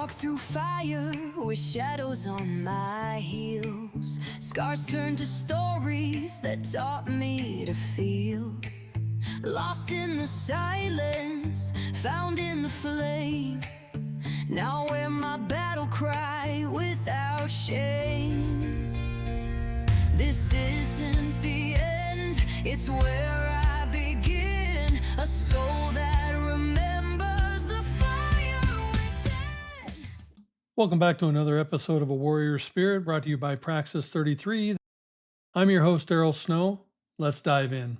walk through fire with shadows on my heels. Scars turn to stories that taught me to feel. Lost in the silence, found in the flame. Now wear my battle cry without shame. This isn't the end, it's where I begin. A soul that remembers the fire within. Welcome back to another episode of A Warrior Spirit, brought to you by Praxis 33. I'm your host, Daryl Snow. Let's dive in.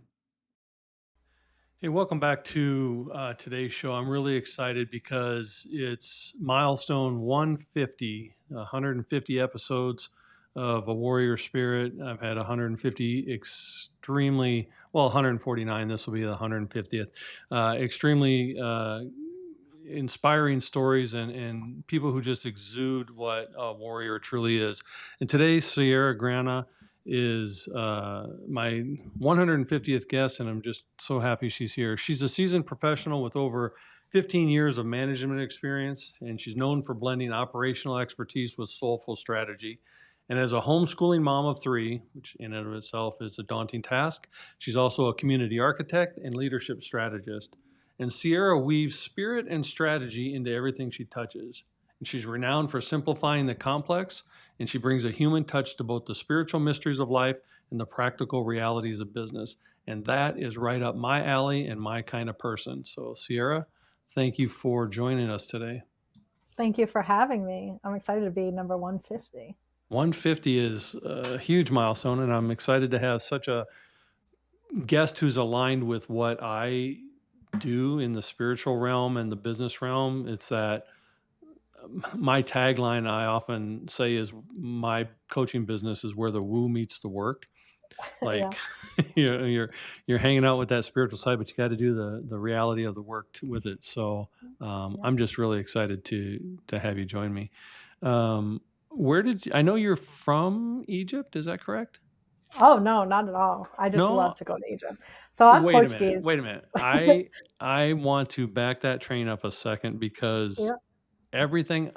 Hey, welcome back to today's show. I'm really excited because it's milestone 150, 150 episodes of A Warrior Spirit. I've had 150 extremely, well, 149. This will be the 150th. Extremely inspiring stories and people who just exude what a warrior truly is. And today, Sierra Grana is my 150th guest, and I'm just so happy she's here. She's a seasoned professional with over 15 years of management experience, and she's known for blending operational expertise with soulful strategy. And as a homeschooling mom of three, which in and of itself is a daunting task, she's also a community architect and leadership strategist. And Sierra weaves spirit and strategy into everything she touches. And she's renowned for simplifying the complex, and she brings a human touch to both the spiritual mysteries of life and the practical realities of business. And that is right up my alley and my kind of person. So, Sierra, thank you for joining us today. Thank you for having me. I'm excited to be number 150. 150 is a huge milestone, and I'm excited to have such a guest who's aligned with what I do in the spiritual realm and the business realm. It's that my tagline I often say is my coaching business is where the woo meets the work. Like you're hanging out with that spiritual side, but you got to do the reality of the work with it. So I'm just really excited to have you join me. I know you're from Egypt? Is that correct? Oh, no, not at all. I just No? love to go to Egypt. So I'm Wait Portuguese. a minute. I want to back that train up a second because Yeah. everything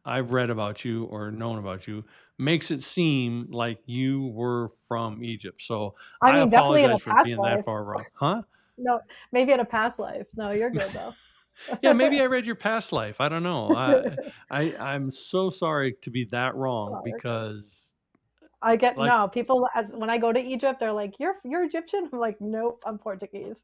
I've read about you or known about you makes it seem like you were from Egypt. So I I mean, definitely in a apologize for past being that life. far wrong. Huh? No, maybe in a past life. No, you're good though. Yeah, maybe I read your past life. I don't know. I'm so sorry to be that wrong Oh, you're good. because I get like no people when I go to Egypt, they're like, "You're Egyptian." I'm like, "Nope, I'm Portuguese."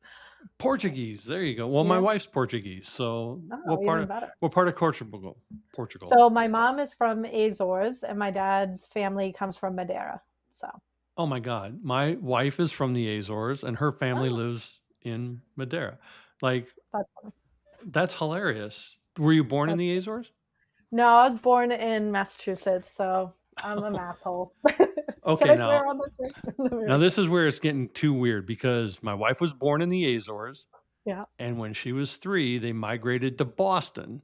Portuguese. There you go. Well, my Yeah. wife's Portuguese. So Oh, even better. what part of Portugal? Portugal. So my mom is from Azores, and my dad's family comes from Madeira. So. Oh my God. My wife is from the Azores and her family Oh, lives in Madeira. Like, that's funny. that's hilarious. Were you born in That's the Azores? No, I was born in Massachusetts, so I'm an asshole. Can Okay, I swear on this now thing? this is where it's getting too weird because my wife was born in the Azores, Yeah. and when she was 3, they migrated to Boston.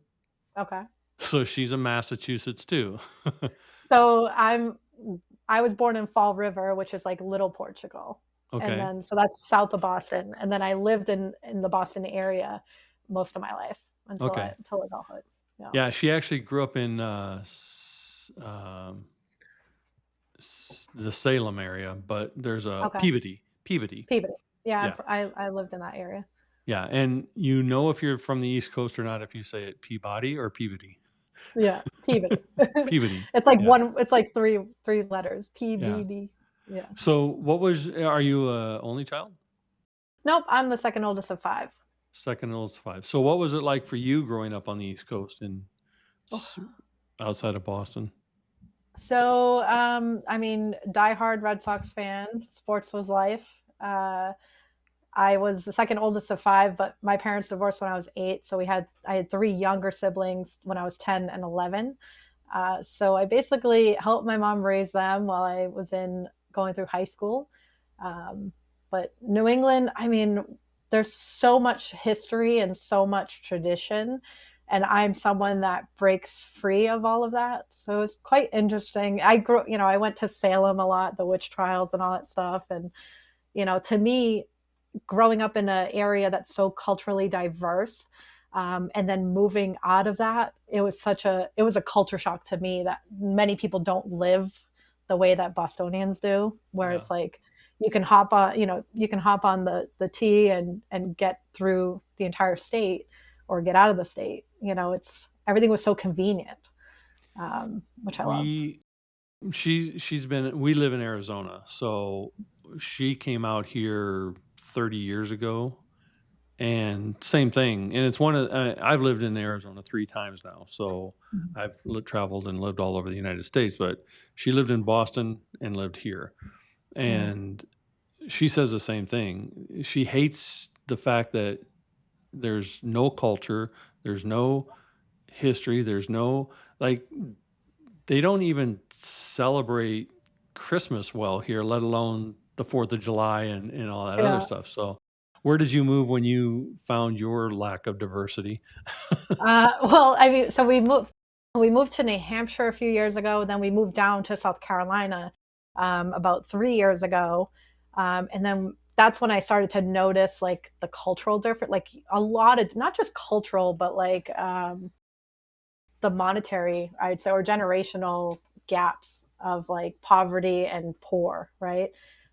Okay. So she's a Massachusetts too. So I was born in Fall River, which is like Little Portugal. And Okay. then so that's south of Boston. And then I lived in the Boston area most of my life Okay. until adulthood. Yeah. Yeah, she actually grew up in the Salem area, but there's a Okay. Peabody. Peabody. Yeah, Yeah. I lived in that area. Yeah, and you know if you're from the East Coast or not if you say it Peabody or Peabody. Yeah, Peabody. Peabody. It's like Yeah. it's like three letters. Yeah. PBD. Yeah. So are you a only child? Nope, I'm the second oldest of 5. Second oldest 5. So what was it like for you growing up on the East Coast and Oh. outside of Boston? So, I mean, diehard Red Sox fan. Sports was life. I was the second oldest of 5, but my parents divorced when I was 8. So I had 3 younger siblings when I was 10 and 11. So I basically helped my mom raise them while I was going through high school. But New England, I mean, there's so much history and so much tradition. And I'm someone that breaks free of all of that. So it's quite interesting. I went to Salem a lot, the witch trials and all that stuff. And, to me, growing up in an area that's so culturally diverse, And then moving out of that, it was a culture shock to me that many people don't live the way that Bostonians do, where Yeah. it's like you can hop on, the T and get through the entire state or get out of the state. It's everything was so convenient, which I loved. We she's been we live in Arizona, so she came out here 30 years ago, and same thing. And it's I've lived in Arizona 3 times now, so Mhm. I've traveled and lived all over the United States, but she lived in Boston and lived here. Mm. And she says the same thing. She hates the fact that there's no culture, there's no history, there's no, like, they don't even celebrate Christmas well here, let alone the 4th of July and all that other Yeah. stuff. So, where did you move when you found your lack of diversity? Well, I mean, so we moved to New Hampshire a few years ago. Then we moved down to South Carolina about 3 years ago, and then that's when I started to notice like the cultural difference, like a lot of not just cultural, but like the monetary, I'd say, or generational gaps of like poverty and poor, right?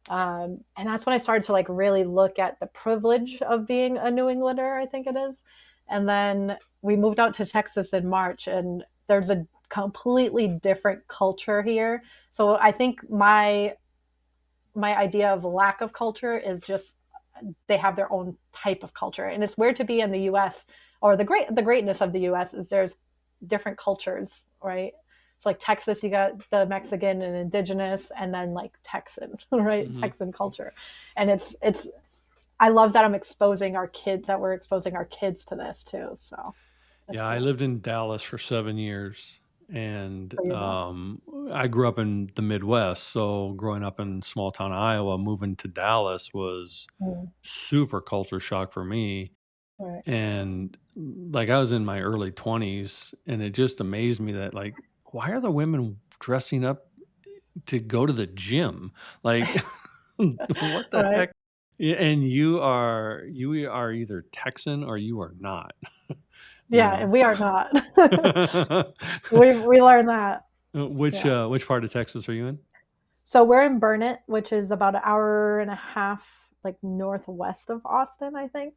And that's when I started to like really look at the privilege of being a New Englander, I think it is. And then we moved out to Texas in March, and there's a completely different culture here. So I think my idea of lack of culture is just they have their own type of culture, and it's weird to be in the US, or the greatness of the US is there's different cultures, right? So like Texas, you got the Mexican and indigenous, and then like Texan, right? Mhm. Texan culture. And it's I love that we're exposing our kids to this too. So that's Yeah, I cool lived in Dallas for 7 years, and, for you though. I grew up in the Midwest, so growing up in small town Iowa, moving to Dallas was Mm, super culture shock for me. right. And, like, I was in my early 20s, and it just amazed me that, like, why are the women dressing up to go to the gym? Like, what the Right. heck? Yeah, and you are either Texan or you are not, you Yeah, and know? we are not. We learned that. Yeah. Which part of Texas are you in? So we're in Burnett, which is about an hour and a half, like northwest of Austin, I think.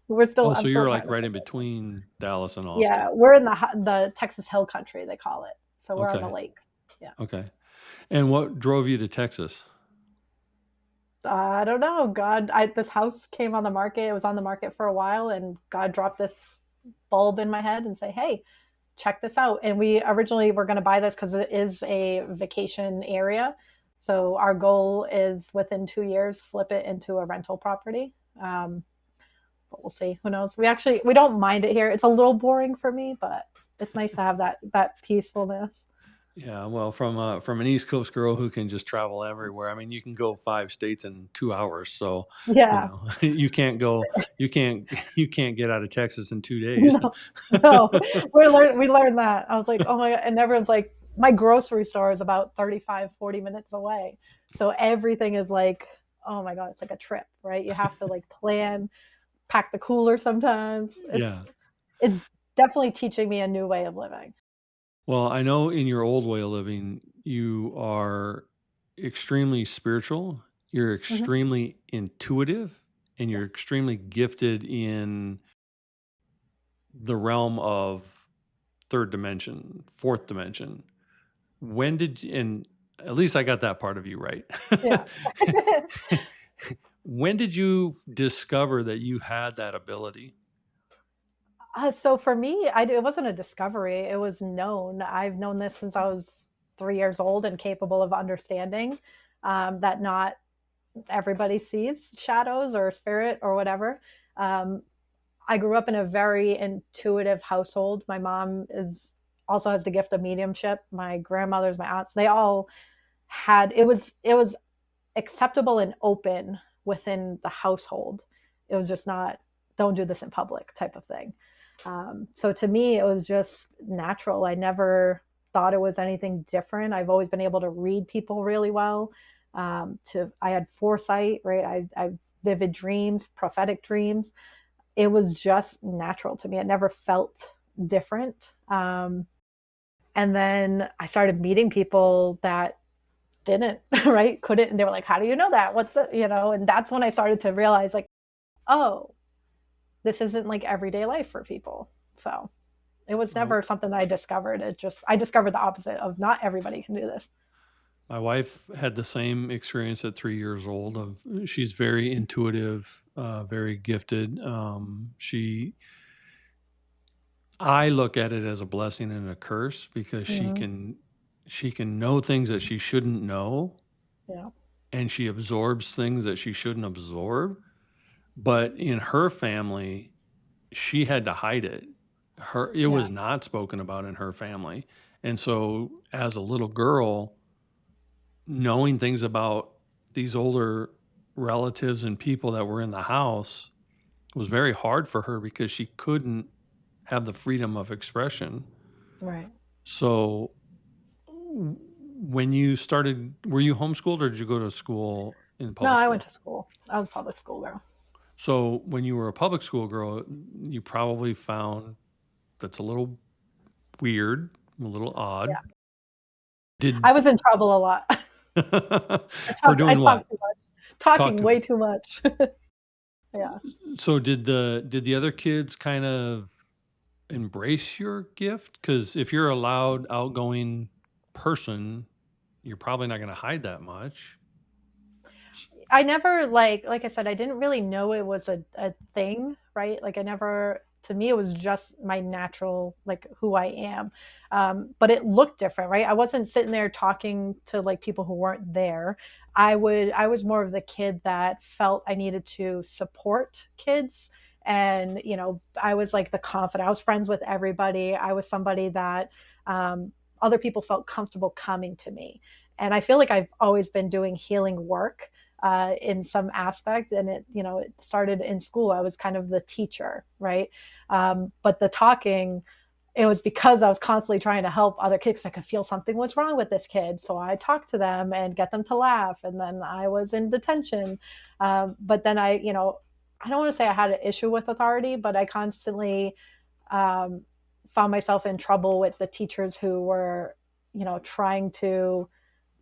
Oh, so I'm still you're, trying like, to right in think of it. between Dallas and Yeah, Austin. we're in the Texas Hill Country, they call it. So we're on the Okay, lakes. Yeah. okay. And what drove you to Texas? I don't know. This house came on the market. It was on the market for a while, and God dropped this bulb in my head and say, "Hey, check this out." And we originally were going to buy this because it is a vacation area. So our goal is within 2 years, flip it into a rental property. But we'll see. Who knows? We don't mind it here. It's a little boring for me, but it's nice to have that peacefulness. Yeah, well, from an East Coast girl who can just travel everywhere. I mean, you can go 5 states in 2 hours, so, Yeah. you can't you can't get out of Texas in 2 days. No, no. We learned that. I was like, oh my God. And everyone's like, my grocery store is about 35, 40 minutes away. So everything is like, oh my God, it's like a trip, right? You have to like plan, pack the cooler sometimes. Yeah. It's definitely teaching me a new way of living. Well, I know in your old way of living, you are extremely spiritual, you're Mhm. extremely intuitive, and you're Yes. extremely gifted in the realm of 3rd dimension, 4th dimension. When did you and at least I got that part of you right. Yeah. When did you discover that you had that ability? So for me, it wasn't a discovery. It was known. I've known this since I was 3 years old and capable of understanding that not everybody sees shadows or spirit or whatever. Um, I grew up in a very intuitive household. My mom is also has the gift of mediumship. My grandmothers, my aunts, they all had it was acceptable and open within the household. It was just not don't do this in public type of thing. So to me, it was just natural. I never thought it was anything different. I've always been able to read people really well. I had foresight, right? I vivid dreams, prophetic dreams. it was just natural to me. It never felt different. And then I started meeting people that didn't, right? Couldn't. And they were like, how do you know that? What's the, and that's when I started to realize, like, oh, this isn't like everyday life for people. So it was Oh, never something that I discovered. I discovered the opposite of not everybody can do this. my wife had the same experience at 3 years old. She's very intuitive, very gifted. I look at it as a blessing and a curse because Mm-hmm. she can know things that she shouldn't know, Yeah. and she absorbs things that she shouldn't absorb. But in her family, she had to hide it. It Yeah. was not spoken about in her family. And so as a little girl, knowing things about these older relatives and people that were in the house was very hard for her because she couldn't have the freedom of expression. Right. So when you started, were you homeschooled or did you go to school in No, public I went school? to school. I was a public school girl. So when you were a public school girl, you probably found that's a little weird, a little odd. Yeah. Did I was in trouble a lot. for I doing what? talked too much. Talk Talking to me. way too much. Yeah. So did the other kids kind of embrace your gift? Because if you're a loud, outgoing person, you're probably not going to hide that much. I never like I said, I didn't really know it was a thing, right? Like I never to me it was just my natural like who I am. But it looked different, right? I wasn't sitting there talking to like people who weren't there. I was more of the kid that felt I needed to support kids. And I was like the confident. I was friends with everybody. I was somebody that other people felt comfortable coming to me. And I feel like I've always been doing healing work in some aspect. And it started in school. I was kind of the teacher, right? But the talking, it was because I was constantly trying to help other kids. I could feel something was wrong with this kid. So I talked to them and get them to laugh. And then I was in detention. But then I don't want to say I had an issue with authority, but I constantly um, found myself in trouble with the teachers who were, trying to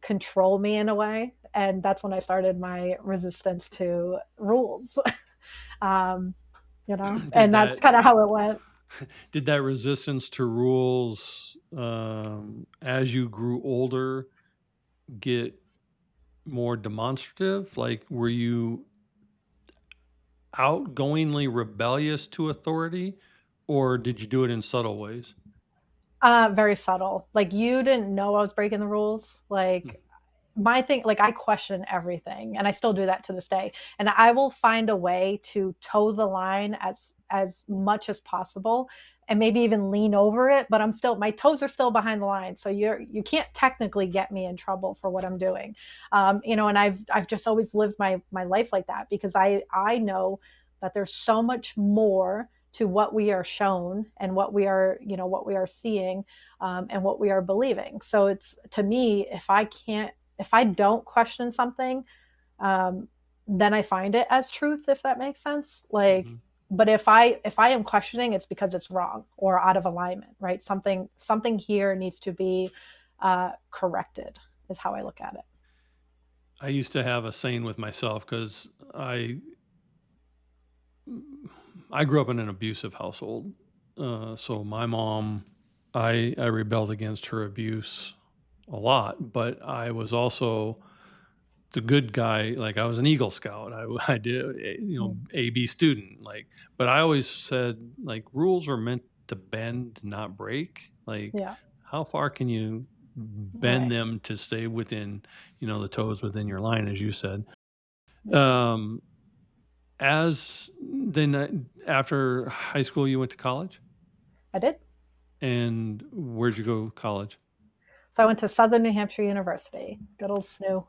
control me in a way. And that's when I started my resistance to rules. um, Did and that's that kind of how it went. did that resistance to rules, as you grew older, get more demonstrative? Like, were you outgoingly rebellious to authority, or did you do it in subtle ways? Very subtle. Like you didn't know I was breaking the rules. Hmm. Like my thing, like I question everything, and I still do that to this day. And I will find a way to toe the line as much as possible, and maybe even lean over it. But my toes are still behind the line, so you can't technically get me in trouble for what I'm doing. And I've just always lived my life like that because I know that there's so much more to what we are shown and what we are seeing, and what we are believing. So it's to me, if I don't question something, um, then I find it as truth, if that makes sense. Like, Mhm. but if I am questioning, it's because it's wrong or out of alignment, right? Something here needs to be corrected. Is how I look at it. I used to have a saying with myself because I grew up in an abusive household. So my mom, I rebelled against her abuse a lot, but I was also the good guy. Like I was an Eagle Scout. I did, Mm. AB student. Like, but I always said like rules are meant to bend, not break. Like, Yeah. how far can you bend Right. them to stay within, the toes within your line, as you said. Yeah. Um, as then after high school, you went to college, I did. and where'd you go to college? So I went to Southern New Hampshire University. Good old SNU.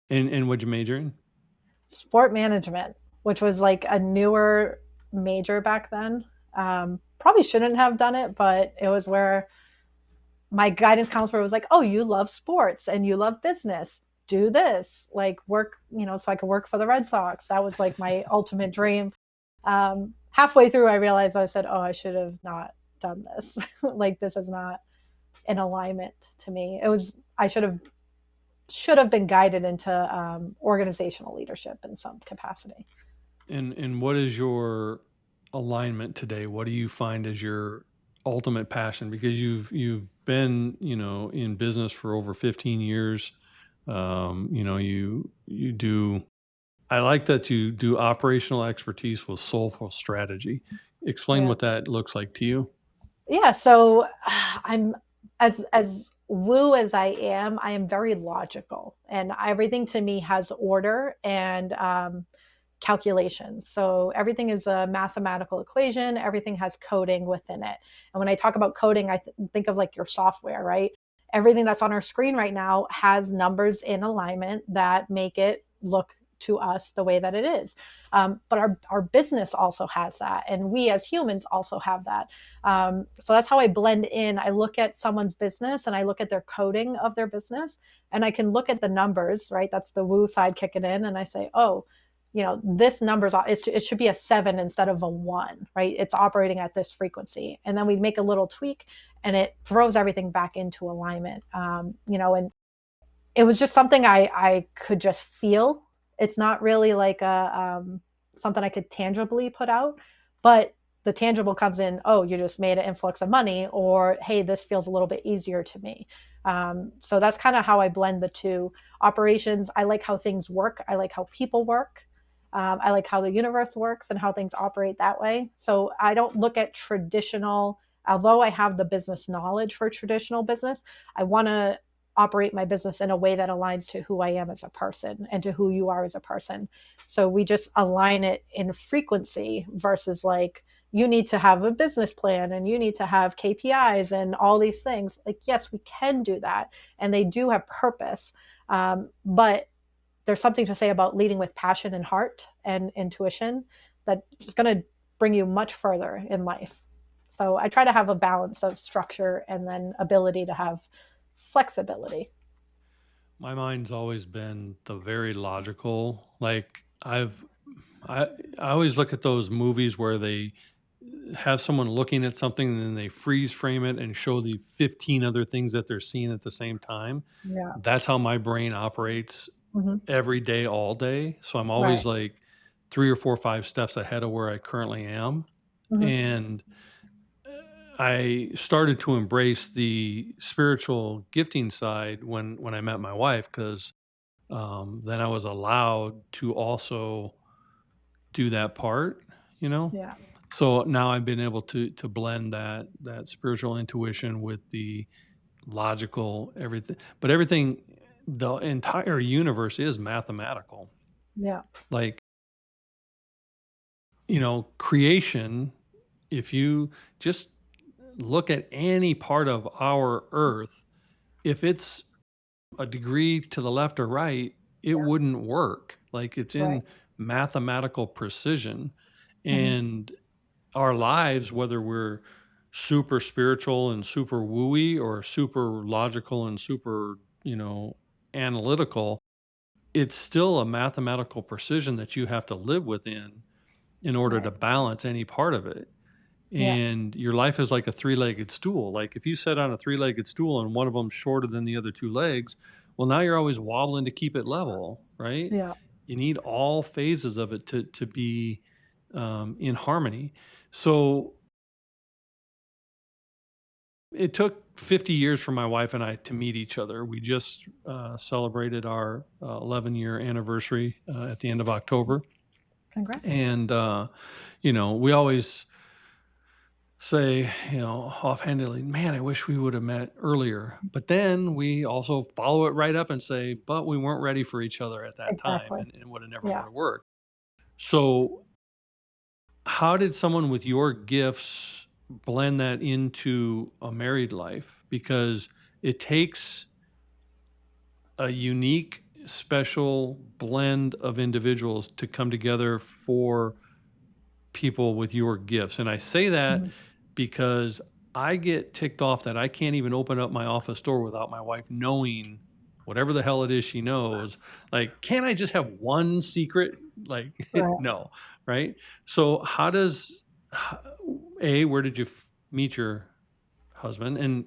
And what'd you major in? Sport management, which was like a newer major back then. Probably shouldn't have done it, but it was where my guidance counselor was like, "Oh, you love sports and you love business. Do this, like work, so I could work for the Red Sox." That was like my ultimate dream. Halfway through, I realized I said, "Oh, I should have not done this. Like this is not in alignment to me. It was I should have been guided into organizational leadership in some capacity." And what is your alignment today? What do you find as your ultimate passion? Because you've been, in business for over 15 years. You do. I like that you do operational expertise with soulful strategy. Explain Yeah. what that looks like to you. Yeah, so I'm as woo as I am very logical, and everything to me has order and calculations. So everything is a mathematical equation, everything has coding within it. And when I talk about coding, I think of like your software, right? Everything that's on our screen right now has numbers in alignment that make it look to us the way that it is. But our business also has that. And we as humans also have that. So that's how I blend in. I look at someone's business and I look at their coding of their business, and I can look at the numbers, right? That's the woo side kicking in. And I say, oh, this number's it should be a 7 instead of a 1, right? It's operating at this frequency, and then we make a little tweak and it throws everything back into alignment. And it was just something I could just feel. It's not really like a something I could tangibly put out, but the tangible comes in. Oh, you just made an influx of money, or hey, this feels a little bit easier to me. So that's kind of how I blend the two operations. I like how things work. I like how people work. I like how the universe works and how things operate that way. So I don't look at traditional. Although I have the business knowledge for traditional business, I want to operate my business in a way that aligns to who I am as a person and to who you are as a person. So we just align it in frequency versus like, you need to have a business plan and you need to have KPIs and all these things. Like, yes, we can do that. And they do have purpose. But there's something to say about leading with passion and heart and intuition that's going to bring you much further in life. So I try to have a balance of structure and then ability to have flexibility. My mind's always been the very logical. Like I I always look at those movies where they have someone looking at something and then they freeze frame it and show the 15 other things that they're seeing at the same time. Yeah. That's how my brain operates Hmm. every day, all day. So I'm always Right. like 3 or 4, 5 steps ahead of where I currently am. Hmm. And I started to embrace the spiritual gifting side when I met my wife, because then I was allowed to also do that part, you know. Yeah. So now I've been able to blend that spiritual intuition with the logical everything. But everything, the entire universe is mathematical. Yeah. Like, creation, if you just look at any part of our earth, if it's a degree to the left or right, it Yeah. wouldn't work. Like, it's Right. in mathematical precision. Hmm. And our lives, whether we're super spiritual and super wooey or super logical and super, analytical, it's still a mathematical precision that you have to live within in order to Right. balance any part of it. Yeah. And your life is like a three-legged stool. Like, if you sit on a three-legged stool and one of them's shorter than the other two legs, well, now you're always wobbling to keep it level, right? Yeah. You need all phases of it to be in harmony. So it took 50 years for my wife and I to meet each other. We just celebrated our 11-year anniversary at the end of October. Congrats. And, we always say, offhandedly, man, I wish we would have met earlier. But then we also follow it right up and say, but we weren't ready for each other at that time, Exactly. and would have never Yeah. would have worked. So, how did someone with your gifts blend that into a married life? Because it takes a unique, special blend of individuals to come together for people with your gifts. And I say that Hmm. because I get ticked off that I can't even open up my office door without my wife knowing whatever the hell it is she knows. Like, can't I just have one secret? Like, Right. no. right? So how does A, where did you meet your husband, and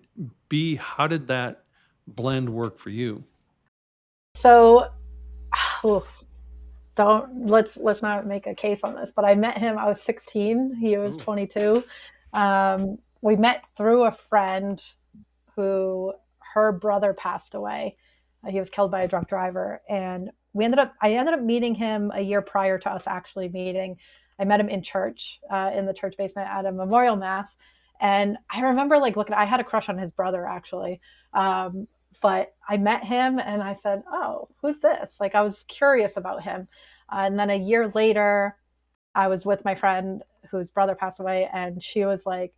B, how did that blend work for you? So, oof, don't let's not make a case on this, but I met him. I was 16. He was Ooh. 22. We met through a friend who her brother passed away. He was killed by a drunk driver, and I ended up meeting him a year prior to us actually meeting. I met him in church, in the church basement at a memorial mass, and I remember like looking. I had a crush on his brother actually, but I met him and I said, "Oh, who's this?" Like I was curious about him, and then a year later, I was with my friend whose brother passed away, and she was like,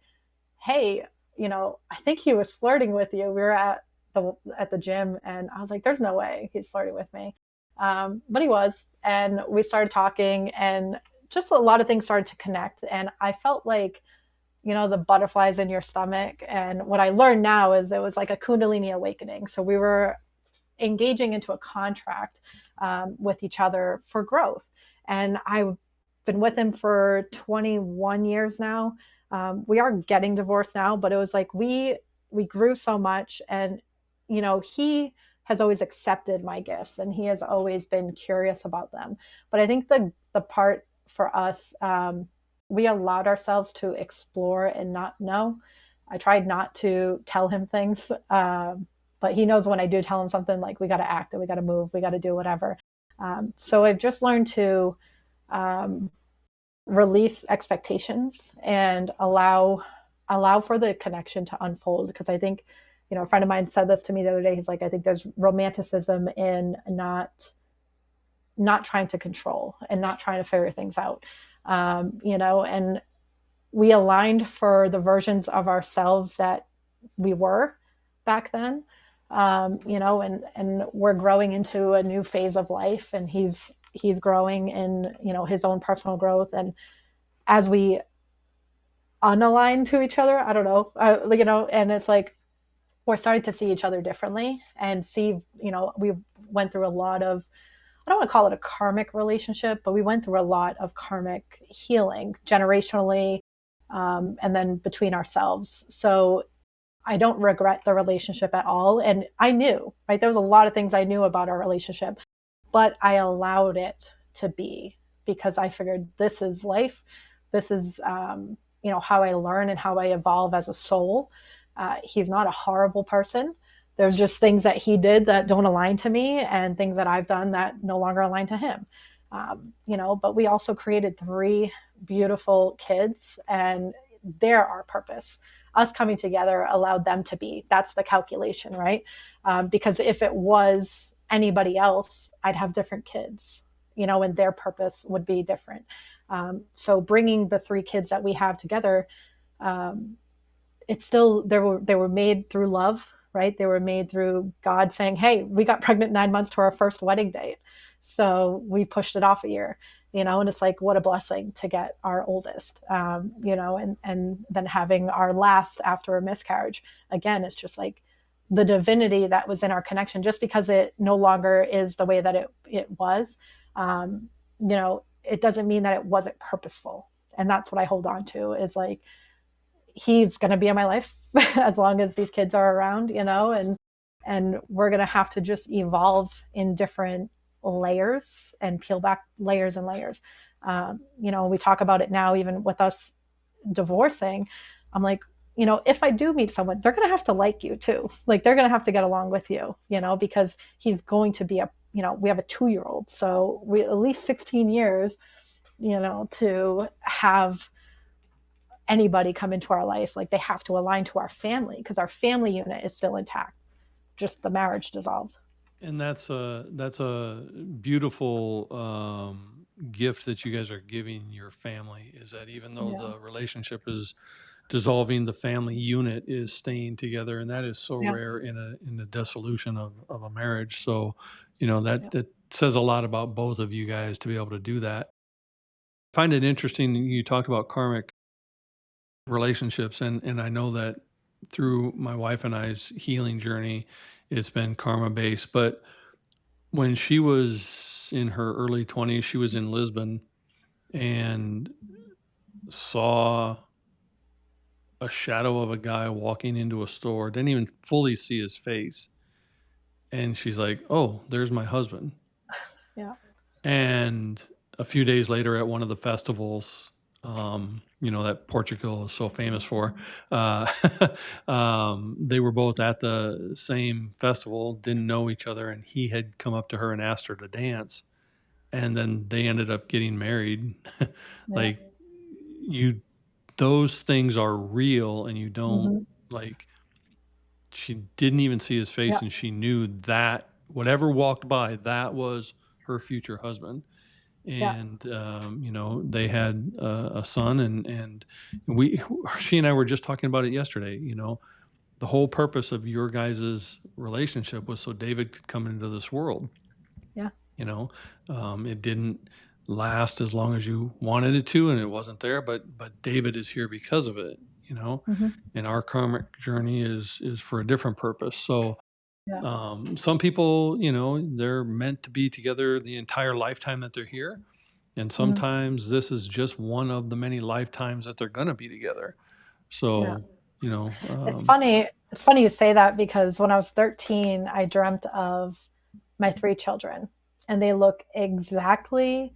"Hey, I think he was flirting with you." We were at the gym, and I was like, "There's no way he's flirting with me," but he was, and we started talking, and just a lot of things started to connect, and I felt like the butterflies in your stomach. And what I learned now is it was like a Kundalini awakening. So we were engaging into a contract with each other for growth. And I've been with him for 21 years now. We are getting divorced now, but it was like we grew so much, and he has always accepted my gifts, and he has always been curious about them. But I think the part for us, we allowed ourselves to explore and not know. I tried not to tell him things, but he knows when I do tell him something, like we got to act and we got to move, we got to do whatever. So I've just learned to um, release expectations and allow for the connection to unfold. Because I think, a friend of mine said this to me the other day. He's like, I think there's romanticism in not trying to control and not trying to figure things out. And we aligned for the versions of ourselves that we were back then. And we're growing into a new phase of life, and he's growing in his own personal growth. And as we unalign to each other, I don't know, and it's like we're starting to see each other differently, and see, we went through a lot of, I don't want to call it a karmic relationship, but we went through a lot of karmic healing generationally, and then between ourselves. So I don't regret the relationship at all. And I knew, right? There was a lot of things I knew about our relationship, but I allowed it to be, because I figured this is life. This is, how I learn and how I evolve as a soul. He's not a horrible person. There's just things that he did that don't align to me, and things that I've done that no longer align to him. But we also created 3 beautiful kids, and they're our purpose. Us coming together allowed them to be. That's the calculation, right? Because if it was anybody else, I'd have different kids, and their purpose would be different. So bringing the 3 kids that we have together, um, it's still, they were made through love, right? They were made through God saying, "Hey, we got pregnant 9 months to our first wedding date, so we pushed it off a year." And it's like, what a blessing to get our oldest, and then having our last after a miscarriage. Again, it's just like the divinity that was in our connection. Just because it no longer is the way that it was, it doesn't mean that it wasn't purposeful. And that's what I hold on to, is like, he's going to be in my life as long as these kids are around, and we're going to have to just evolve in different layers and peel back layers and layers. We talk about it now, even with us divorcing. I'm like, if I do meet someone, they're going to have to like you too. Like, they're going to have to get along with you, because he's going to be we have a 2-year-old. So we at least 16 years, to have anybody come into our life, like they have to align to our family, because our family unit is still intact, just the marriage dissolved. And that's a beautiful gift that you guys are giving your family, is that even though Yeah. the relationship is dissolving, the family unit is staying together, and that is so Yeah. rare in the dissolution of a marriage. So, Yeah. that says a lot about both of you guys to be able to do that. I find it interesting that you talked about karmic relationships, and I know that through my wife and I's healing journey, it's been karma based. But when she was in her early 20s, she was in Lisbon, and saw a shadow of a guy walking into a store, didn't even fully see his face. And she's like, "Oh, there's my husband." Yeah. And a few days later at one of the festivals, that Portugal is so famous for, uh, they were both at the same festival, didn't know each other, and he had come up to her and asked her to dance. And then they ended up getting married. Yeah. Like, you, those things are real, and you don't, Hmm. like, she didn't even see his Yeah. face, and she knew that whatever walked by, that was her future husband. Yeah. And they had a son, and we she and I were just talking about it yesterday. The whole purpose of your guys' relationship was so David could come into this world. Yeah. you know it didn't last as long as you wanted it to, and it wasn't there, but David is here because of it. Hmm. And our karmic journey is for a different purpose. So Yeah. some people, they're meant to be together the entire lifetime that they're here. And Hmm. sometimes this is just one of the many lifetimes that they're going to be together. Yeah. So, you know, It's um, funny. It's funny you say that because when I was 13, I dreamt of my three children, and they look exactly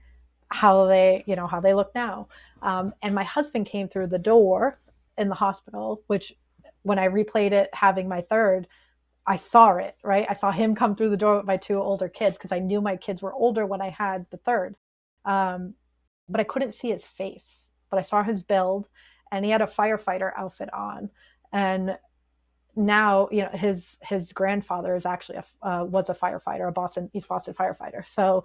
how they look now. And my husband came through the door in the hospital, which when I replayed it, having my third, I saw it, right? I saw him come through the door with my two older kids because I knew my kids were older when I had the third. Um, but I couldn't see his face, but I saw his build, and he had a firefighter outfit on. And now, his grandfather is actually was a firefighter, a Boston East Boston firefighter. So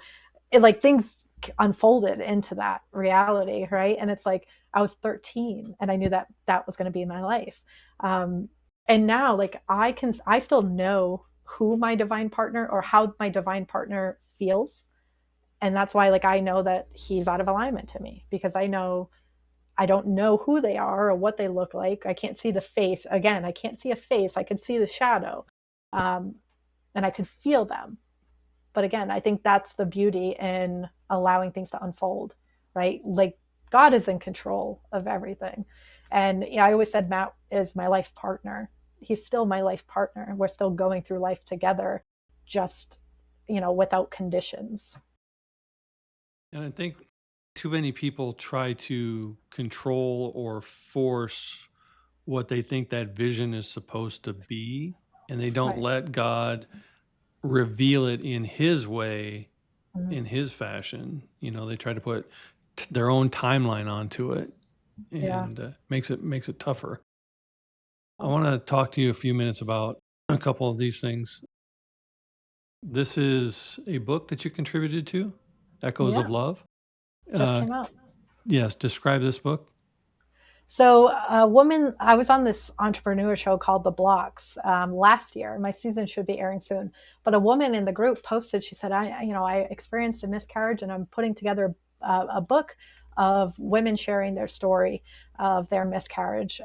it, like, things unfolded into that reality, right? And it's like I was 13 and I knew that that was going to be my life. um, and now, like, I still know who my divine partner, or how my divine partner feels. And that's why, like, I know that he's out of alignment to me, because I don't know who they are or what they look like. I can't see the face. Again, I can't see a face. I can see the shadow. um, and I could feel them. But again, I think that's the beauty in allowing things to unfold, right? Like, God is in control of everything. And I always said Matt is my life partner. He's still my life partner. We're still going through life together, just, without conditions. and I think too many people try to control or force what they think that vision is supposed to be, and they don't Right. let God reveal it in His way, Mhm. in His fashion. They try to put their own timeline onto it, Yeah. and makes it tougher. I Yes. want to talk to you a few minutes about a couple of these things. This is a book that you contributed to, Echoes of Yeah. Love. Just Uh, came out. yes, describe this book. So, I was on this entrepreneur show called The Blocks last year. My season should be airing soon. But a woman in the group posted, she said, I experienced a miscarriage, and I'm putting together a book of women sharing their story of their miscarriage,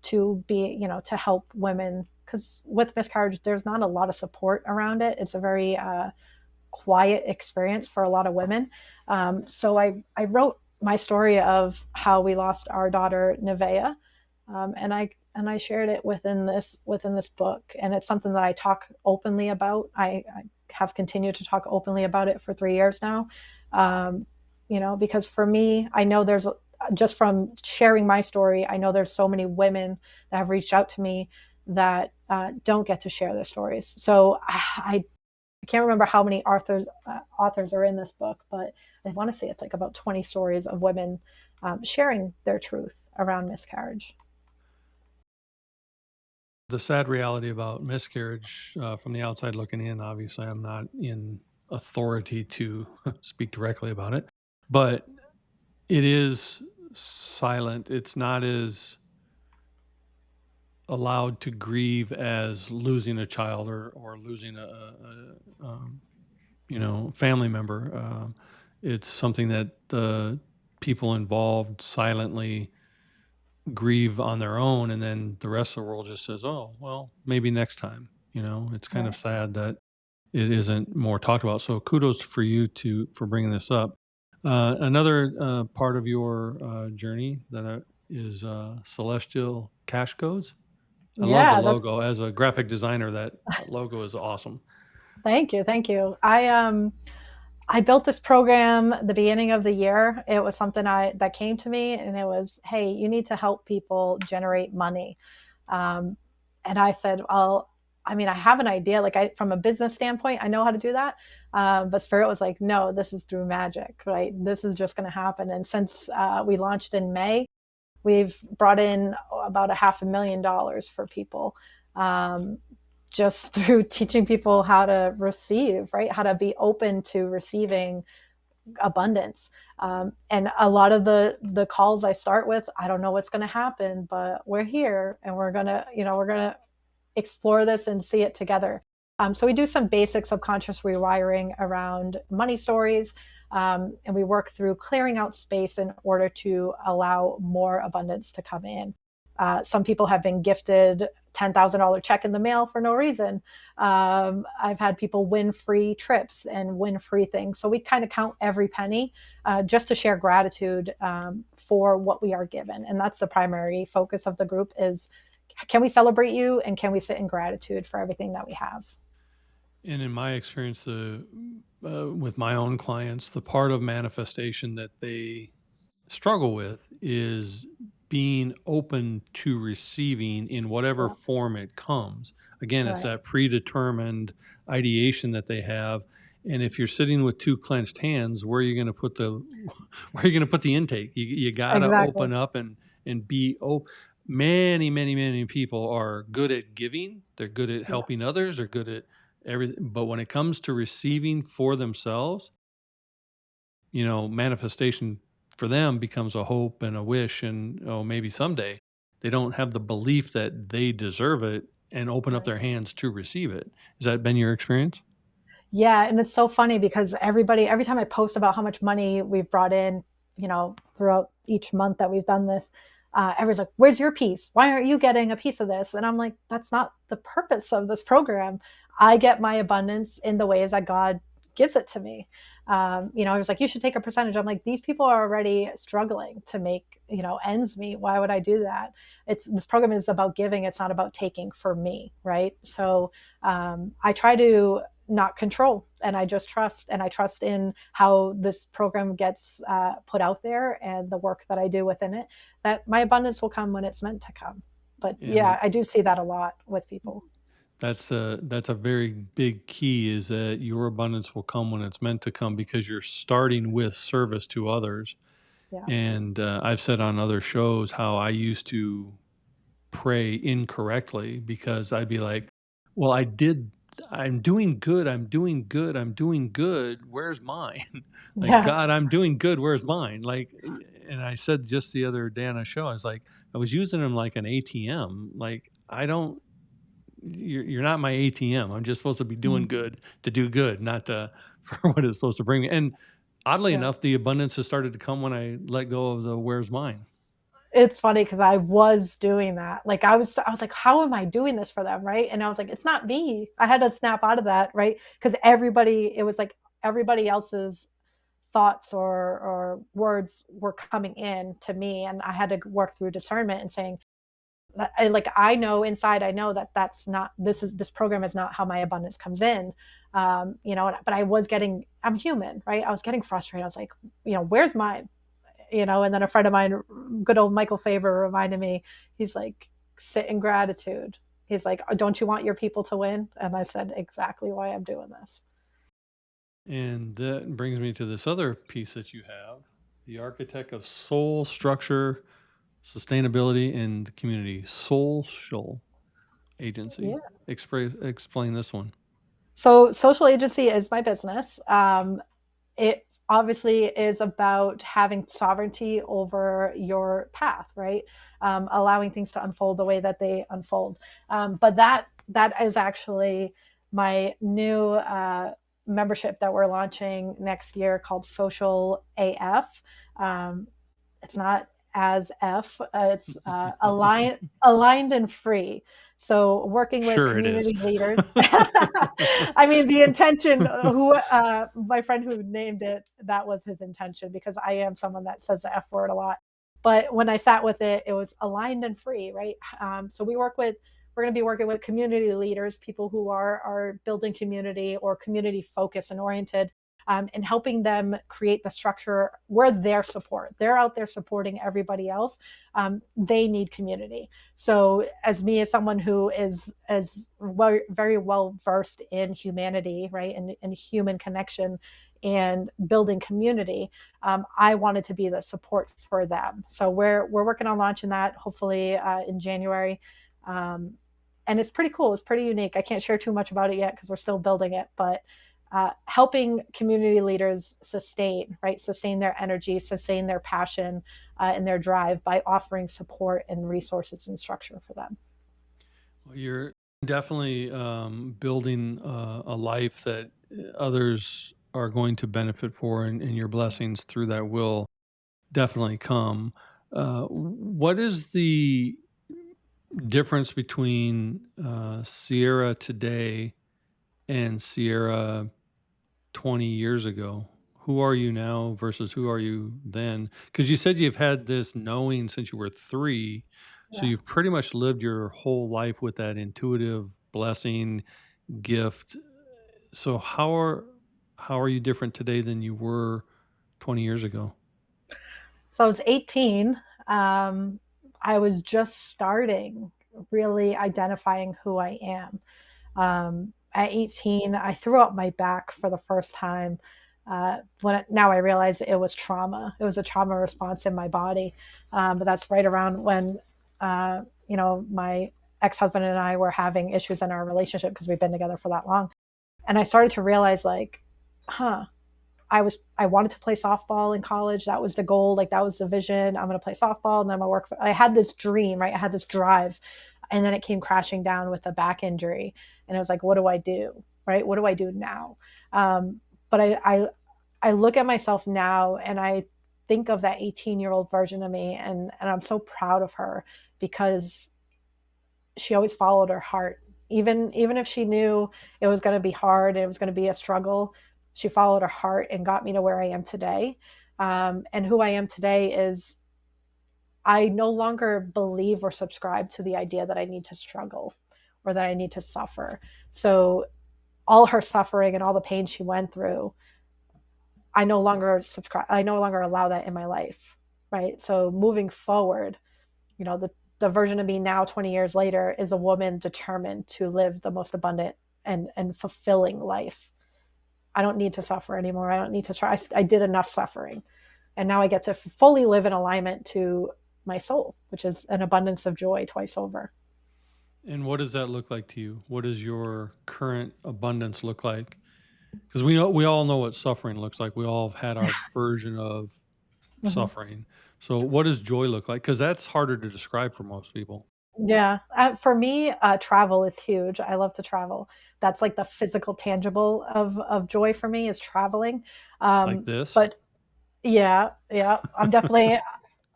to be, to help women. Because with miscarriage, there's not a lot of support around it. It's a very quiet experience for a lot of women. So I wrote my story of how we lost our daughter Nevaeh, and I shared it within this book, and it's something that I talk openly about. I have continued to talk openly about it for 3 years now, because for me, I know there's, just from sharing my story, I know there's so many women that have reached out to me that don't get to share their stories. So I can't remember how many authors are in this book, but I want to say it's like about 20 stories of women sharing their truth around miscarriage. The sad reality about miscarriage, from the outside looking in, obviously, I'm not in authority to speak directly about it, but it is silent. It's not as allowed to grieve as losing a child, or losing a family member. It's something that the people involved silently grieve on their own, and then the rest of the world just says, "Oh, well, maybe next time." It's kind of Right. sad that it isn't more talked about. So kudos for you for bringing this up. Another part of your journey that is celestial cash codes. I love the Yeah, that's logo. As a graphic designer, that logo is awesome. thank you, thank you. I built this program the beginning of the year. It was something I that came to me, and it was, hey, you need to help people generate money. Um, and I said, well, I mean, I have an idea. Like, from a business standpoint, I know how to do that. But Spirit was like, no, this is through magic, right? This is just going to happen. And since we launched in May, we've brought in about $500,000 for people, um, just through teaching people how to receive, right? How to be open to receiving abundance. And a lot of the calls I start with, I don't know what's going to happen, but we're here and we're gonna explore this and see it together. So we do some basic subconscious rewiring around money stories, and we work through clearing out space in order to allow more abundance to come in. Some people have been gifted $10,000 check in the mail for no reason. I've had people win free trips and win free things. So we kind of count every penny, just to share gratitude, for what we are given. And that's the primary focus of the group is, can we celebrate you, and can we sit in gratitude for everything that we have? And in my experience, with my own clients, the part of manifestation that they struggle with is being open to receiving in whatever Yeah, form it comes. Again, it's right. that predetermined ideation that they have. And if you're sitting with two clenched hands, where are you going to put the where are you going to put the intake? You got to Exactly. open up and be open. Many people are good at giving. They're good at Yeah. helping others. They're good at everything. But when it comes to receiving for themselves, manifestation for them becomes a hope and a wish, and maybe someday. They don't have the belief that they deserve it and open up Right. their hands to receive it. Has that been your experience? Yeah, and it's so funny because every time I post about how much money we've brought in, throughout each month that we've done this, everyone's like, "Where's your piece? Why aren't you getting a piece of this?" And I'm like, "That's not the purpose of this program. I get my abundance in the ways that God gives it to me." I was like, "You should take a percentage." I'm like, "These people are already struggling to make ends meet. Why would I do that?" It's This program is about giving. It's not about taking for me, right? So I try to not control, and I just trust, and I trust in how this program gets put out there and the work that I do within it, that my abundance will come when it's meant to come. But And yeah, I do see that a lot with people. that's a very big key, is that your abundance will come when it's meant to come, because you're starting with service to others. Yeah. And I've said on other shows how I used to pray incorrectly, because I'd be like, well, I'm doing good. I'm doing good. I'm doing good. Where's mine? Like, Yeah. God, I'm doing good. Where's mine? Like, and I said just the other day on a show, I was like, I was using them like an ATM. Like, you're not my ATM. I'm just supposed to be doing Mhm. good to do good, not to, for what it's supposed to bring me. And oddly Yeah. enough, the abundance has started to come when I let go of the where's mine. It's funny because I was doing that. Like, I was like, how am I doing this for them? Right. And I was like, it's not me. I had to snap out of that. Right. Because it was like everybody else's thoughts or words were coming in to me, and I had to work through discernment and saying that, like, I know inside, I know that that's not, this program is not how my abundance comes in. But I'm human, right? I was getting frustrated. I was like, where's mine? And then a friend of mine, good old Michael Faber, reminded me. He's like, sit in gratitude. He's like, don't you want your people to win? And I said, exactly why I'm doing this. And that brings me to this other piece that you have, the architect of soul, structure, sustainability, and community, social agency. Yeah. Explain this one. So social agency is my business. It obviously is about having sovereignty over your path, right? Allowing things to unfold the way that they unfold. But that is actually my new membership that we're launching next year, called Social AF. Um, it's not as F. It's aligned and free. So working with Sure it is. community leaders, I mean, the intention, my friend who named it, that was his intention, because I am someone that says the F word a lot. But when I sat with it, it was aligned and free, right? So we're going to be working with community leaders, people who are building community or community focused and oriented, and helping them create the structure where their support. They're out there supporting everybody else. They need community. So, as someone who is very well versed in humanity, right, and human connection and building community, I wanted to be the support for them. So we're working on launching that hopefully in January. And it's pretty cool. It's pretty unique. I can't share too much about it yet because we're still building it, but helping community leaders sustain their energy, sustain their passion, and their drive by offering support and resources and structure for them. Well, you're definitely building a life that others are going to benefit for, and your blessings through that will definitely come. What is the difference between Sierra today and Sierra 20 years ago? Who are you now versus who are you then? Because you said you've had this knowing since you were 3. So Yeah. you've pretty much lived your whole life with that intuitive blessing gift. So how are you different today than you were 20 years ago? So I was 18. I was just starting really identifying who I am. At 18, I threw up my back for the first time. Now I realize it was trauma. It was a trauma response in my body. But that's right around when, my ex-husband and I were having issues in our relationship because we've been together for that long. And I started to realize, like, huh, I wanted to play softball in college. That was the goal. Like, that was the vision. I'm going to play softball and then I'm going to work. I had this dream, right? I had this drive, and then it came crashing down with a back injury. And it was like, what do I do? Right? What do I do now? But I look at myself now and I think of that 18-year-old version of me, and I'm so proud of her because she always followed her heart. Even if she knew it was going to be hard and it was going to be a struggle, she followed her heart and got me to where I am today. And who I am today is, I no longer believe or subscribe to the idea that I need to struggle or that I need to suffer. So all her suffering and all the pain she went through, I no longer subscribe. I no longer allow that in my life. Right. So moving forward, the version of me now 20 years later is a woman determined to live the most abundant and fulfilling life. I don't need to suffer anymore. I don't need to try. I did enough suffering, and now I get to fully live in alignment to my soul, which is an abundance of joy twice over. And what does that look like to you? What does your current abundance look like? Because we all know what suffering looks like. We all have had our version of Mm-hmm. suffering. So what does joy look like? Because that's harder to describe for most people. Yeah. For me, travel is huge. I love to travel. That's like the physical, tangible of joy for me, is traveling. Like this. But yeah, yeah, I'm definitely,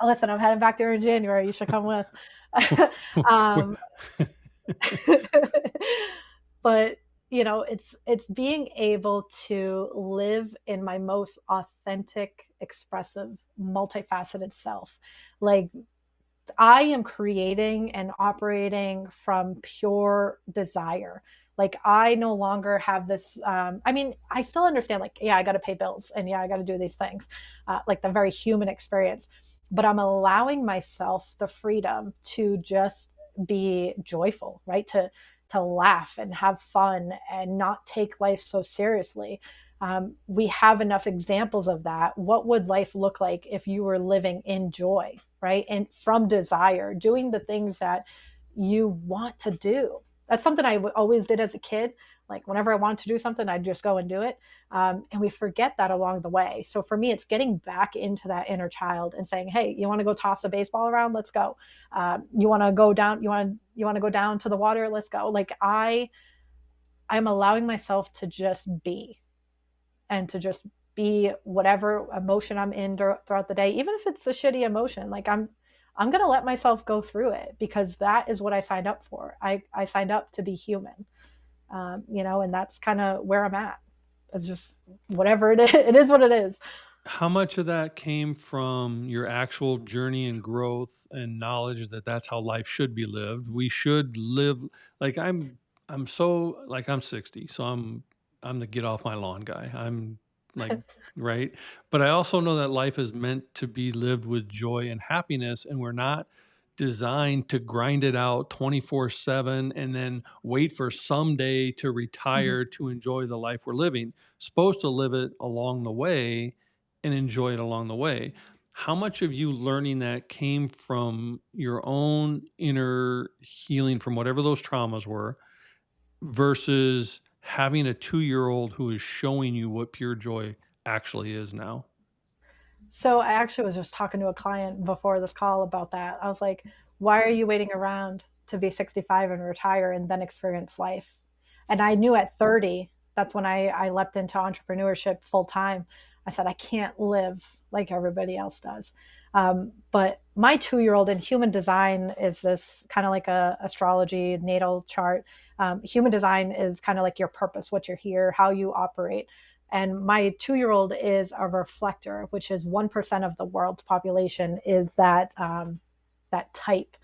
listen, I'm heading back there in January. You should come with. um, but it's being able to live in my most authentic, expressive, multifaceted self. Like, I am creating and operating from pure desire. Like, I no longer have this. I mean, I still understand, like, yeah, I got to pay bills and yeah, I got to do these things, like the very human experience. But I'm allowing myself the freedom to just be joyful, right? To laugh and have fun and not take life so seriously. We have enough examples of that. What would life look like if you were living in joy, right? And from desire, doing the things that you want to do. That's something I always did as a kid. Like, whenever I wanted to do something, I'd just go and do it. And we forget that along the way. So for me, it's getting back into that inner child and saying, "Hey, you want to go toss a baseball around? Let's go. You want to go down? You want to go down to the water? Let's go." Like, I'm allowing myself to just be, and to just be whatever emotion I'm in throughout the day, even if it's a shitty emotion. Like, I'm going to let myself go through it because that is what I signed up for. I signed up to be human, and that's kind of where I'm at. It's just whatever it is, it is what it is. How much of that came from your actual journey and growth and knowledge that that's how life should be lived? We should live like I'm so like I'm 60, so I'm the get off my lawn guy. I'm like right, but I also know that life is meant to be lived with joy and happiness, and we're not designed to grind it out 24/7 and then wait for someday to Mhm. retire to enjoy the life we're living. Supposed to live it along the way and enjoy it along the way. How much of you learning that came from your own inner healing from whatever those traumas were versus having a 2-year-old who is showing you what pure joy actually is now? So I actually was just talking to a client before this call about that. I was like, why are you waiting around to be 65 and retire and then experience life? And I knew at 30, that's when I leapt into entrepreneurship full time. I said, I can't live like everybody else does. But my 2-year-old in human design is this kind of like a astrology natal chart. Human design is kind of like your purpose, what you're here, how you operate. And my 2-year-old is a reflector, which is 1% of the world's population is that type.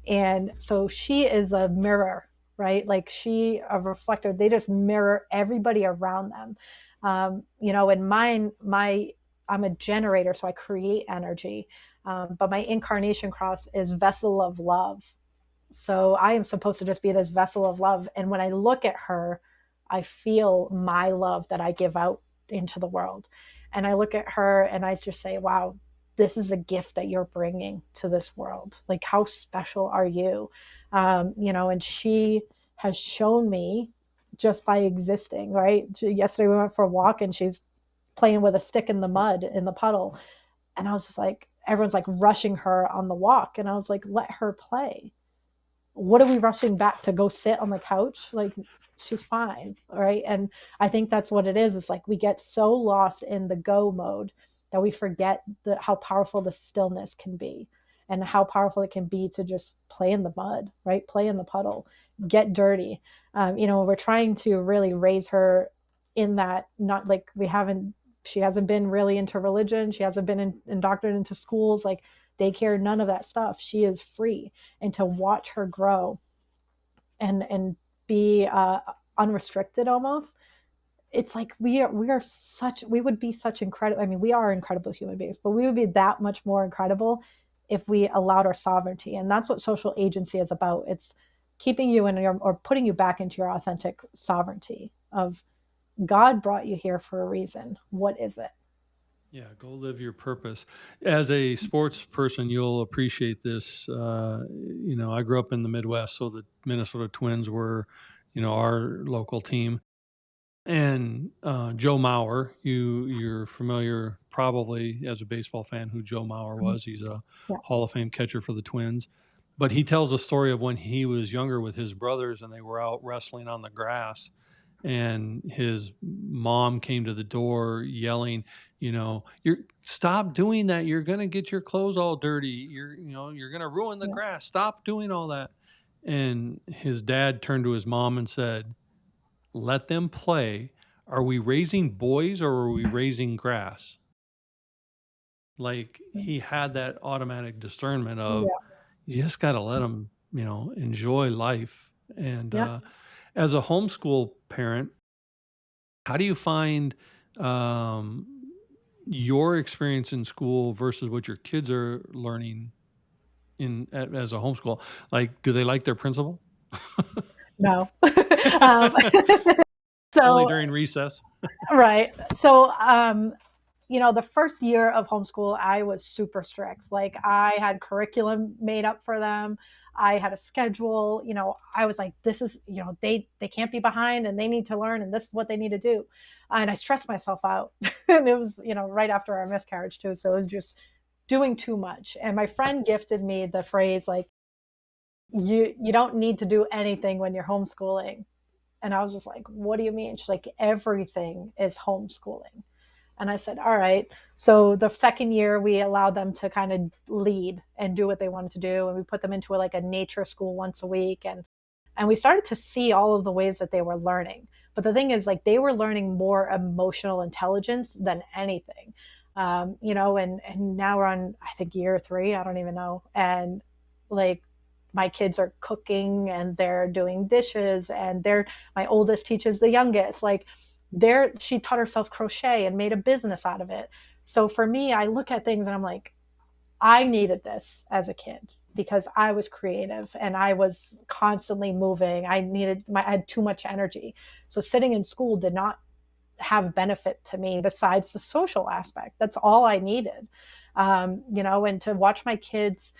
And so she is a mirror, right? Like she a reflector. They just mirror everybody around them. And I'm a generator, so I create energy. But my incarnation cross is vessel of love. So I am supposed to just be this vessel of love. And when I look at her, I feel my love that I give out into the world. And I look at her and I just say, wow, this is a gift that you're bringing to this world. Like, how special are you? And she has shown me just by existing, right? Yesterday we went for a walk and she's playing with a stick in the mud in the puddle. And I was just like, everyone's like rushing her on the walk. And I was like, let her play. What are we rushing back to go sit on the couch? Like, she's fine. Right. And I think that's what it is. It's like we get so lost in the go mode that we forget how powerful the stillness can be and how powerful it can be to just play in the mud, right? Play in the puddle, get dirty. We're trying to really raise her in that, not like she hasn't been really into religion. She hasn't been indoctrinated into schools like daycare, none of that stuff. She is free. And to watch her grow and be unrestricted almost, it's like we would be such incredible. I mean, we are incredible human beings, but we would be that much more incredible if we allowed our sovereignty. And that's what social agency is about. It's keeping you in or putting you back into your authentic sovereignty of God brought you here for a reason. What is it? Yeah, go live your purpose. As a sports person, you'll appreciate this. I grew up in the Midwest, so the Minnesota Twins were, our local team. And Joe Mauer, you're familiar probably as a baseball fan who Joe Mauer was. He's a Yeah. Hall of Fame catcher for the Twins. But he tells a story of when he was younger with his brothers and they were out wrestling on the grass and his mom came to the door yelling, you're stop doing that. You're going to get your clothes all dirty. You're going to ruin the Yeah. grass. Stop doing all that. And his dad turned to his mom and said, let them play. Are we raising boys or are we raising grass? Like he had that automatic discernment of Yeah. you just got to let them, enjoy life. And Yeah. as a homeschool parent, how do you find your experience in school versus what your kids are learning as a homeschool? Like, do they like their principal? No. um, Only so during recess. right. So the first year of homeschool, I was super strict. Like I had curriculum made up for them. I had a schedule. I was like, this is, they can't be behind and they need to learn and this is what they need to do. And I stressed myself out. And it was, right after our miscarriage too. So it was just doing too much. And my friend gifted me the phrase like, you don't need to do anything when you're homeschooling. And I was just like, what do you mean? She's like, everything is homeschooling. And I said, all right. So the second year, we allowed them to kind of lead and do what they wanted to do. And we put them into like a nature school once a week. And we started to see all of the ways that they were learning. But the thing is, like, they were learning more emotional intelligence than anything. And now we're on, I think, year 3. I don't even know. And like, my kids are cooking and they're doing dishes, and my oldest teaches the youngest. Like, she taught herself crochet and made a business out of it. So for me, I look at things and I'm like, I needed this as a kid because I was creative and I was constantly moving. I had too much energy. So sitting in school did not have benefit to me besides the social aspect. That's all I needed. And to watch my kids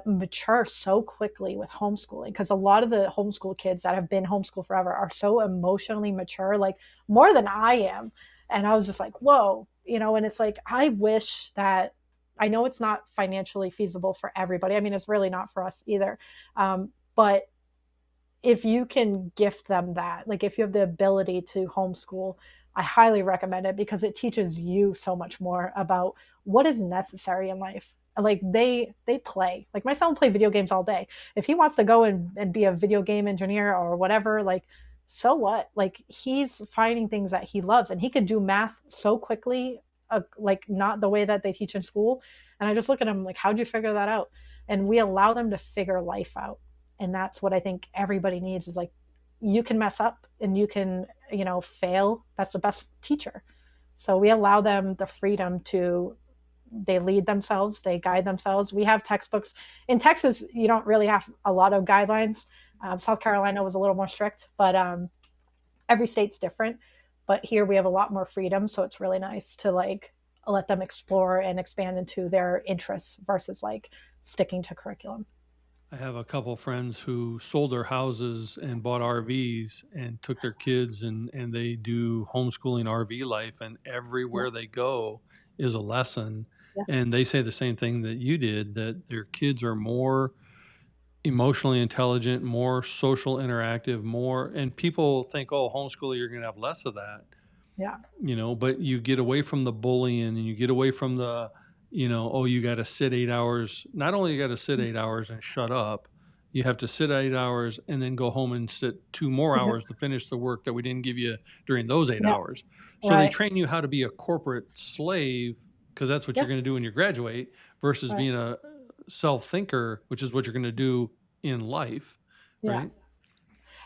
mature so quickly with homeschooling, because a lot of the homeschool kids that have been homeschooled forever are so emotionally mature, like more than I am. And I was just like, whoa, and it's like, I wish that, I know it's not financially feasible for everybody. I mean, it's really not for us either. But if you can gift them that, like if you have the ability to homeschool, I highly recommend it because it teaches you so much more about what is necessary in life. Like they play. Like my son will play video games all day. If he wants to go and be a video game engineer or whatever, like so what? Like he's finding things that he loves, and he could do math so quickly, like not the way that they teach in school. And I just look at him like, how'd you figure that out? And we allow them to figure life out. And that's what I think everybody needs, is like, you can mess up and you can, fail. That's the best teacher. So we allow them the freedom to, they lead themselves, they guide themselves. We have textbooks. In Texas, you don't really have a lot of guidelines. South Carolina was a little more strict, but every state's different. But here we have a lot more freedom. So it's really nice to like let them explore and expand into their interests versus like sticking to curriculum. I have a couple friends who sold their houses and bought RVs and took their kids, and they do homeschooling RV life, and Yeah. everywhere they go is a lesson. Yeah. And they say the same thing that you did, that their kids are more emotionally intelligent, more social interactive, more, and people think, oh, homeschool, you're going to have less of that, Yeah. but you get away from the bullying and you get away from the, oh, you got to sit 8 hours. Not only you got to sit 8 hours and shut up, you have to sit 8 hours and then go home and sit 2 more hours to finish the work that we didn't give you during those eight Yeah. hours. So they Right. train you how to be a corporate slave, because that's what Yeah. you're going to do when you graduate, versus Right. being a self thinker, which is what you're going to do in life, Yeah. right?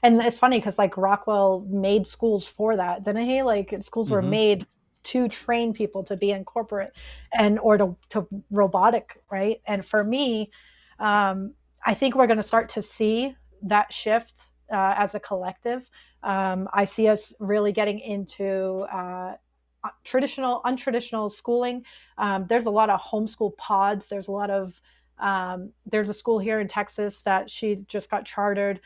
And it's funny because like Rockwell made schools for that, didn't he? Like schools were Hmm. made to train people to be in corporate and or to robotic, right? And for me, I think we're going to start to see that shift as a collective. I see us really getting into untraditional schooling. There's a lot of homeschool pods. There's a school here in Texas that she just got chartered.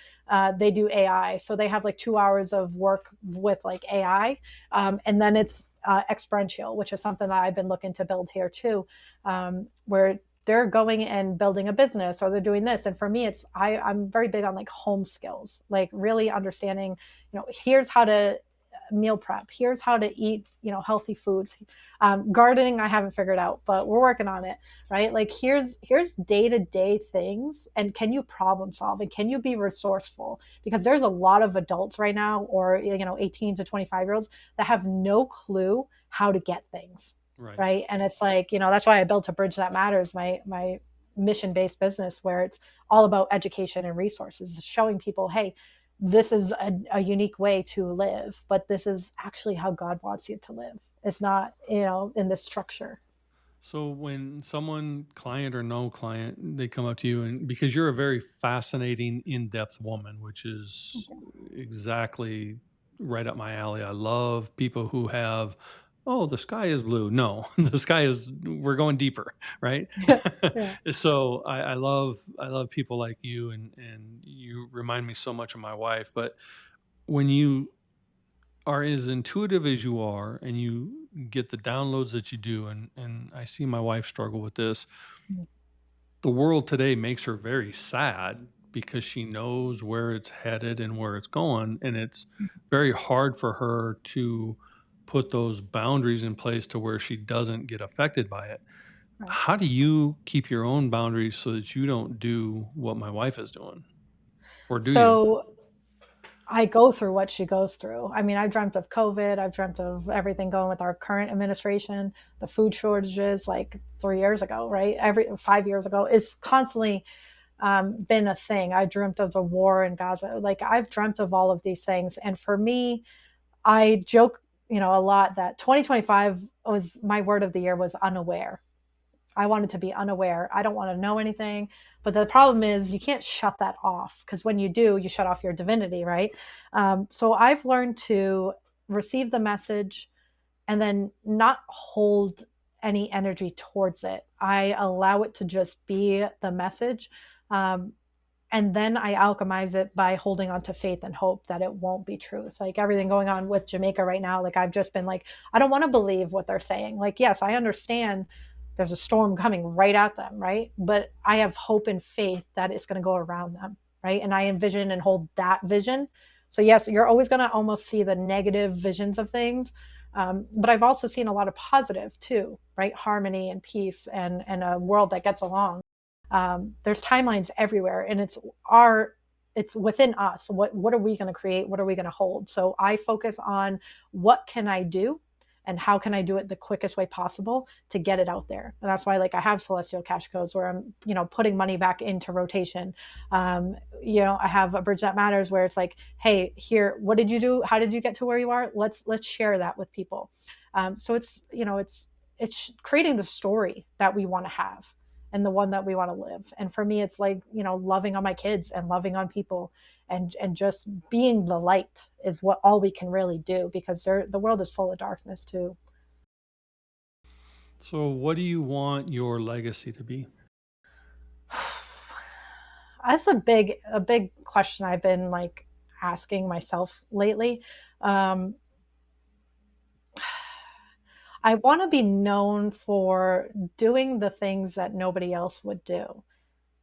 They do AI, so they have like 2 hours of work with like AI, and then it's experiential, which is something that I've been looking to build here too, where they're going and building a business or they're doing this. And for me, I'm very big on like home skills, like really understanding, here's how to meal prep, here's how to eat, healthy foods. Gardening I haven't figured out, but we're working on it, right? Like here's day-to-day things, and can you problem solve and can you be resourceful, because there's a lot of adults right now, or 18 to 25 year olds that have no clue how to get things, Right. right? And it's like, that's why I built A Bridge That Matters, my mission-based business, where it's all about education and resources, showing people, hey, this is a unique way to live, but this is actually how God wants you to live. It's not, in this structure. So when someone, client or no client, they come up to you, and because you're a very fascinating, in-depth woman, which is exactly right up my alley. I love people who have, oh, the sky is blue. No, the sky is, we're going deeper, right? Yeah. So I love people like you, and you remind me so much of my wife. But when you are as intuitive as you are and you get the downloads that you do, and I see my wife struggle with this, the world today makes her very sad because she knows where it's headed and where it's going, and it's very hard for her to put those boundaries in place to where she doesn't get affected by it. Right. How do you keep your own boundaries so that you don't do what my wife is doing? Or do you? So I go through what she goes through. I mean, I've dreamt of COVID. I've dreamt of everything going with our current administration, the food shortages like 3 years ago, right? 5 years ago is constantly been a thing. I dreamt of the war in Gaza. Like I've dreamt of all of these things. And for me, I joke, a lot that 2025 was my word of the year was unaware. I wanted to be unaware. I don't want to know anything. But the problem is you can't shut that off because when you do, you shut off your divinity, right? So I've learned to receive the message and then not hold any energy towards it. I allow it to just be the message. Um, and then I alchemize it by holding on to faith and hope that it won't be true. It's like everything going on with Jamaica right now. Like I've just been like, I don't want to believe what they're saying. Like, yes, I understand there's a storm coming right at them, right? But I have hope and faith that it's going to go around them, right? And I envision and hold that vision. So yes, you're always going to almost see the negative visions of things. But I've also seen a lot of positive too, right? Harmony and peace and a world that gets along. There's timelines everywhere, and it's within us. What are we going to create? What are we going to hold? So I focus on what can I do and how can I do it the quickest way possible to get it out there. And that's why like I have celestial cash codes where I'm, putting money back into rotation. I have a bridge that matters where it's like, hey, here, what did you do? How did you get to where you are? Let's share that with people. So it's creating the story that we want to have and the one that we want to live. And for me, it's like, loving on my kids and loving on people and just being the light is what all we can really do because the world is full of darkness too. So, what do you want your legacy to be? That's a big question I've been like asking myself lately. Um, I want to be known for doing the things that nobody else would do,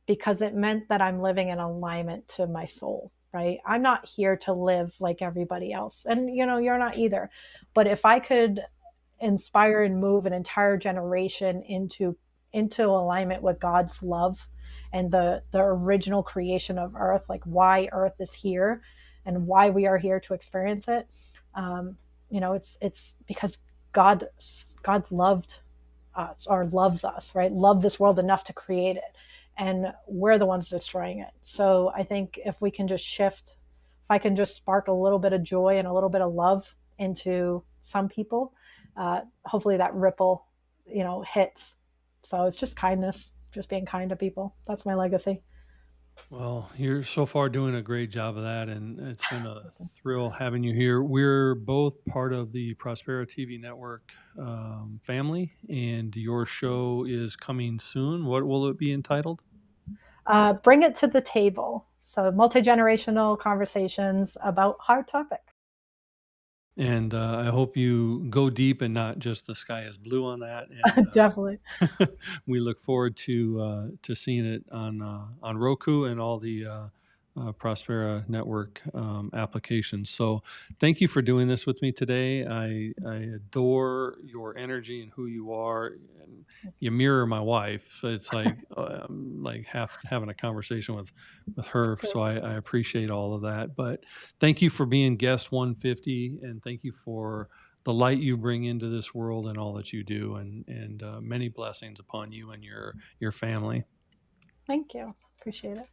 because it meant that I'm living in alignment to my soul, right? I'm not here to live like everybody else. And you're not either. But if I could inspire and move an entire generation into alignment with God's love and the original creation of earth, like why earth is here and why we are here to experience it. It's because God loved us or loves us, right? Loved this world enough to create it. And we're the ones destroying it. So I think if we can just shift, if I can just spark a little bit of joy and a little bit of love into some people, hopefully that ripple, hits. So it's just kindness, just being kind to people. That's my legacy. Well, you're so far doing a great job of that, and it's been a thrill having you here. We're both part of the Prospera TV network family, and your show is coming soon. What will it be entitled? Bring it to the table. So multi-generational conversations about hard topics. And I hope you go deep and not just the sky is blue on that. And Definitely. we look forward to seeing it on Roku and all the Prospera Network applications. So thank you for doing this with me today. I adore your energy and who you are. And you mirror my wife. It's like having a conversation with her. So I appreciate all of that. But thank you for being guest 150, and thank you for the light you bring into this world and all that you do, and many blessings upon you and your family. Thank you. Appreciate it.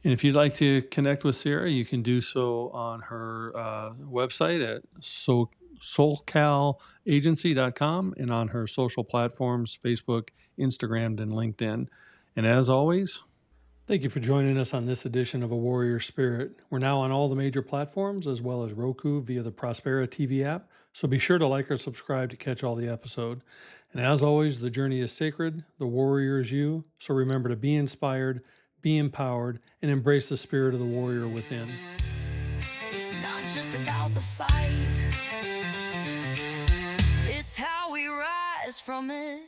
And if you'd like to connect with Sierra, you can do so on her website at soulcalagency.com and on her social platforms, Facebook, Instagram, and LinkedIn. And as always, thank you for joining us on this edition of A Warrior Spirit. We're now on all the major platforms as well as Roku via the Prospera TV app, so be sure to like or subscribe to catch all the episode. And as always, the journey is sacred, the warrior is you, so remember to be inspired, be empowered, and embrace the spirit of the warrior within. It's not just about the fight, it's how we rise from it.